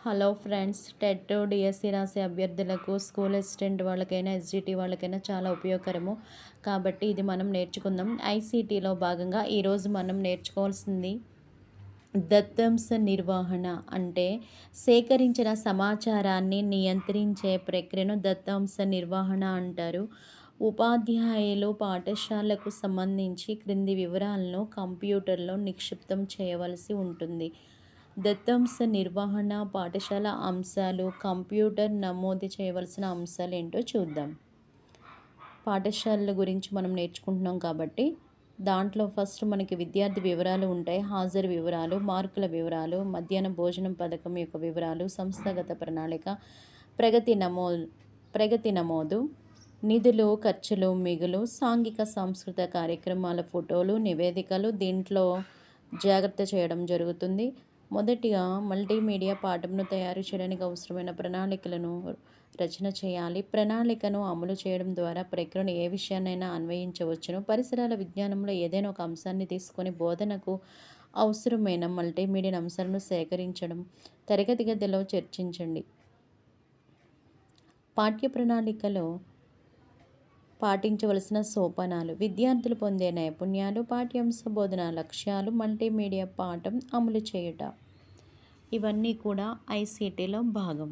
Hello friends, TET DSC రాసే అభ్యర్థులకు, school assistant వాళ్ళకైనా, ఎస్జిటి వాళ్ళకైనా చాలా ఉపయోగకరము. కాబట్టి ఇది మనం నేర్చుకుందాం. ఐసీటీలో భాగంగా ఈరోజు మనం నేర్చుకోవాల్సింది దత్తాంశ నిర్వహణ. అంటే సేకరించిన సమాచారాన్ని నియంత్రించే ప్రక్రియను దత్తాంశ నిర్వహణ అంటారు. ఉపాధ్యాయులు పాఠశాలకు సంబంధించి క్రింది వివరాలను కంప్యూటర్లో నిక్షిప్తం చేయవలసి ఉంటుంది. దత్తాంశ నిర్వహణ పాఠశాల అంశాలు, కంప్యూటర్ నమోదు చేయవలసిన అంశాలు ఏంటో చూద్దాం. పాఠశాలల గురించి మనం నేర్చుకుంటున్నాం కాబట్టి దాంట్లో ఫస్ట్ మనకి విద్యార్థి వివరాలు ఉంటాయి. హాజరు వివరాలు, మార్కుల వివరాలు, మధ్యాహ్న భోజనం పథకం యొక్క వివరాలు, సంస్థాగత ప్రణాళిక, ప్రగతి నమోదు, నిధులు, ఖర్చులు, మిగులు, సాంఘిక సాంస్కృతిక కార్యక్రమాల ఫోటోలు, నివేదికలు దీంట్లో జాగ్రత్త చేయడం జరుగుతుంది. మొదటిగా మల్టీమీడియా పాఠంను తయారు చేయడానికి అవసరమైన ప్రణాళికలను రచన చేయాలి. ప్రణాళికను అమలు చేయడం ద్వారా ప్రక్రియను ఏ విషయాన్నైనా అన్వయించవచ్చును. పరిసరాల విజ్ఞానంలో ఏదైనా ఒక అంశాన్ని తీసుకొని బోధనకు అవసరమైన మల్టీమీడియా అంశాలను సేకరించడం. తరగతి గదిలో చర్చించండి. పాఠ్య ప్రణాళికలో పాటించవలసిన సోపానాలు, విద్యార్థులు పొందే నైపుణ్యాలు, పాఠ్యాంశ బోధన లక్ష్యాలు, మల్టీమీడియా పాఠం అమలు చేయుట. ఇవన్నీ కూడా ఐసీటీలో భాగం.